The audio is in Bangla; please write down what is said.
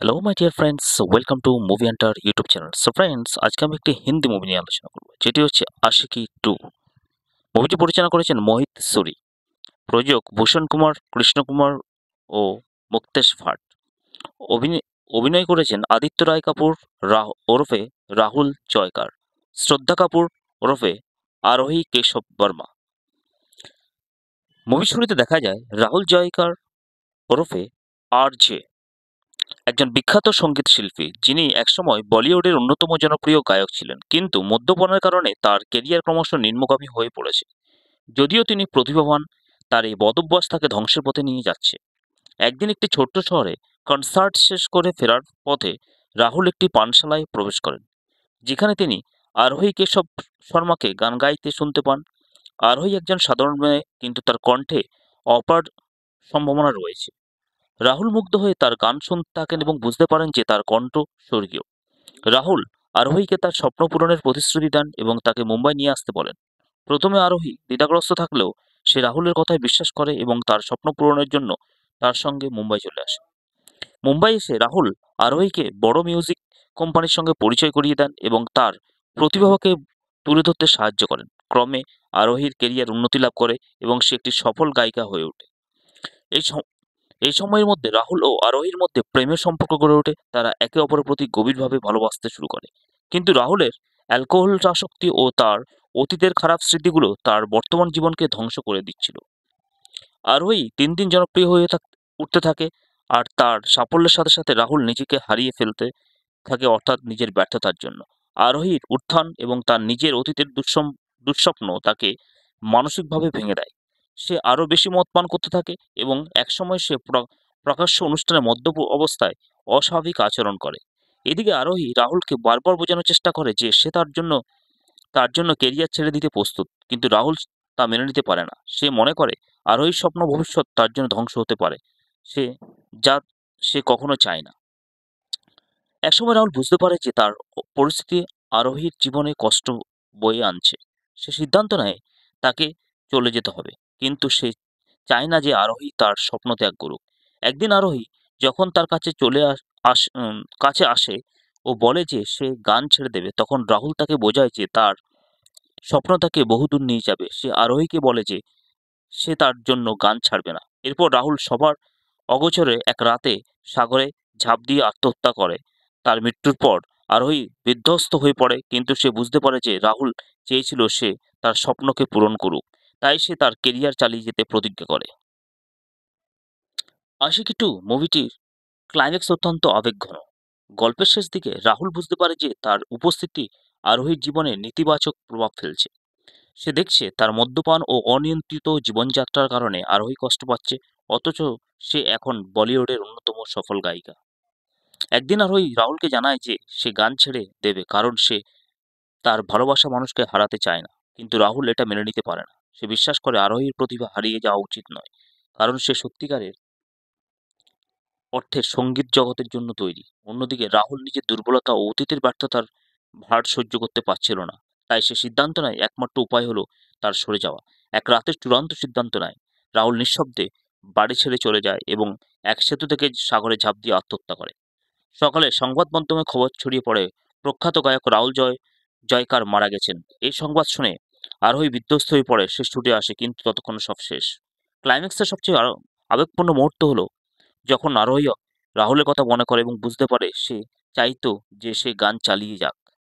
Hello my dear friends, welcome to movie Hunter YouTube channel. So friends, আজকে আমি একটি হিন্দি মুভি নিয়ে আলোচনা করব, যেটি হচ্ছে আশিকি 2। মুভিটি পরিচালনা করেছেন মোহিত সুরি, প্রযোজক ভূষণ কুমার, কৃষ্ণ কুমার ও মুক্তেশ ভাট। অভিনয় অভিনয় করেছেন আদিত্য রায় কাপুর ওরফে রাহুল জয়কার, শ্রদ্ধা কাপুর ওরফে আরোহী কেশব বর্মা। মুভি শুরুতে দেখা যায় রাহুল জয়কার ওরফে RJ একজন বিখ্যাত সঙ্গীত শিল্পী, যিনি একসময় বলিউডের অন্যতম জনপ্রিয় গায়ক ছিলেন, কিন্তু মদ্যপানের কারণে তার কেরিয়ার ক্রমশ নিম্নগামী হয়ে পড়েছে। যদিও তিনি প্রতিভাবান, তার এই বদভ্যাস তাকে ধ্বংসের পথে নিয়ে যাচ্ছে। একদিন একটি ছোট্ট শহরে কনসার্ট শেষ করে ফেরার পথে রাহুল একটি পানশালায় প্রবেশ করেন, যেখানে তিনি আরোহী কেশব শর্মাকে গান গাইতে শুনতে পান। আরোহী একজন সাধারণ মেয়ে, কিন্তু তার কণ্ঠে অপার সম্ভাবনা রয়েছে। রাহুল মুগ্ধ হয়ে তার গান শুনতে থাকেন এবং বুঝতে পারেন যে তার কণ্ঠ স্বর্গীয়। রাহুল আরোহীকে তার স্বপ্ন পূরণের প্রতিশ্রুতি দেন এবং তাকে মুম্বাই নিয়ে আসতে বলেন। প্রথমে আরোহী দ্বিধাগ্রস্ত থাকলেও সে রাহুলের কথায় বিশ্বাস করে এবং তার স্বপ্ন পূরণের জন্য তার সঙ্গে মুম্বাই চলে আসে। মুম্বাই এসে রাহুল আরোহীকে বড় মিউজিক কোম্পানির সঙ্গে পরিচয় করিয়ে দেন এবং তার প্রতিভাকে তুলে ধরতে সাহায্য করেন। ক্রমে আরোহীর কেরিয়ার উন্নতি লাভ করে এবং সে একটি সফল গায়িকা হয়ে ওঠে। এই এই সময়ের মধ্যে রাহুল ও আরোহীর মধ্যে প্রেমের সম্পর্ক গড়ে ওঠে। তারা একে অপরের প্রতি গভীরভাবে ভালোবাসতে শুরু করে। কিন্তু রাহুলের অ্যালকোহল আসক্তি ও তার অতীতের খারাপ স্মৃতিগুলো তার বর্তমান জীবনকে ধ্বংস করে দিচ্ছিল। আরোহী দিন দিন জনপ্রিয় হয়ে উঠতে থাকে, আর তার সাফল্যের সাথে সাথে রাহুল নিজেকে হারিয়ে ফেলতে থাকে, অর্থাৎ নিজের ব্যর্থতার জন্য। আরোহীর উত্থান এবং তার নিজের অতীতের দুঃস্বপ্ন তাকে মানসিকভাবে ভেঙে দেয়। সে আরো বেশি মদ পান করতে থাকে এবং একসময় সে প্রকাশ্য অনুষ্ঠানে মদ্যপ অবস্থায় অস্বাভাবিক আচরণ করে। এদিকে আরোহী রাহুলকে বারবার বোঝানোর চেষ্টা করে যে সে তার জন্য কেরিয়ার ছেড়ে দিতে প্রস্তুত, কিন্তু রাহুল তা মেনে নিতে পারে না। সে মনে করে আরোহীর স্বপ্ন ভবিষ্যৎ তার জন্য ধ্বংস হতে পারে, সে যা সে কখনো চায় না। একসময় রাহুল বুঝতে পারে যে তার পরিস্থিতি আরোহীর জীবনে কষ্ট বয়ে আনছে। সে সিদ্ধান্ত নেয় তাকে চলে যেতে হবে, কিন্তু সে চায় না যে আরোহী তার স্বপ্ন ত্যাগ করুক। একদিন আরোহী যখন তার কাছে কাছে আসে ও বলে যে সে গান ছেড়ে দেবে, তখন রাহুল তাকে বোঝায় যে তার স্বপ্ন তাকে বহুদূর নিয়ে যাবে। সে আরোহীকে বলে যে সে তার জন্য গান ছাড়বে না। এরপর রাহুল সবার অগোচরে এক রাতে সাগরে ঝাঁপ দিয়ে আত্মহত্যা করে। তার মৃত্যুর পর আরোহী বিধ্বস্ত হয়ে পড়ে, কিন্তু সে বুঝতে পারে যে রাহুল চেয়েছিল সে তার স্বপ্নকে পূরণ করুক। তাই সে তার কেরিয়ার চালিয়ে যেতে প্রতিজ্ঞা করে। আশিকি 2 মুভিটির ক্লাইম্যাক্স অত্যন্ত আবেগঘন। গল্পের শেষ দিকে রাহুল বুঝতে পারে যে তার উপস্থিতি আরোহীর জীবনে নেতিবাচক প্রভাব ফেলছে। সে দেখছে তার মদ্যপান ও অনিয়ন্ত্রিত জীবনযাত্রার কারণে আরোহী কষ্ট পাচ্ছে, অথচ সে এখন বলিউডের অন্যতম সফল গায়িকা। একদিন আরোহী রাহুলকে জানায় যে সে গান ছেড়ে দেবে, কারণ সে তার ভালোবাসা মানুষকে হারাতে চায় না। কিন্তু রাহুল এটা মেনে নিতে পারে না। সে বিশ্বাস করে আরোহীর প্রতিভা হারিয়ে যাওয়া উচিত নয়, কারণ সে সত্যিকারের অর্থের সঙ্গীত জগতের জন্য তৈরি। অন্যদিকে রাহুল নিজের দুর্বলতা ও অতীতের ব্যর্থতার ভার সহ্য করতে পারছিল না। তাই সে সিদ্ধান্ত নেয় একমাত্র উপায় হলো তার সরে যাওয়া। এক রাতের চূড়ান্ত সিদ্ধান্ত নেয়। রাহুল নিঃশব্দে বাড়ি ছেড়ে চলে যায় এবং এক সেতু থেকে সাগরে ঝাঁপ দিয়ে আত্মহত্যা করে। সকালে সংবাদ মাধ্যমে খবর ছড়িয়ে পড়ে প্রখ্যাত গায়ক রাহুল জয়কার মারা গেছেন। এই সংবাদ শুনে আরোহী বিধ্বস্ত হয়ে পড়ে। সে ছুটে আসে, কিন্তু ততক্ষণে সব শেষ। ক্লাইম্যাক্সের সবচেয়ে আবেগপূর্ণ মুহূর্ত হলো যখন আরোহী রাহুলের কথা মনে করে এবং বুঝতে পারে সে চাইতো যে সে গান চালিয়ে যাক,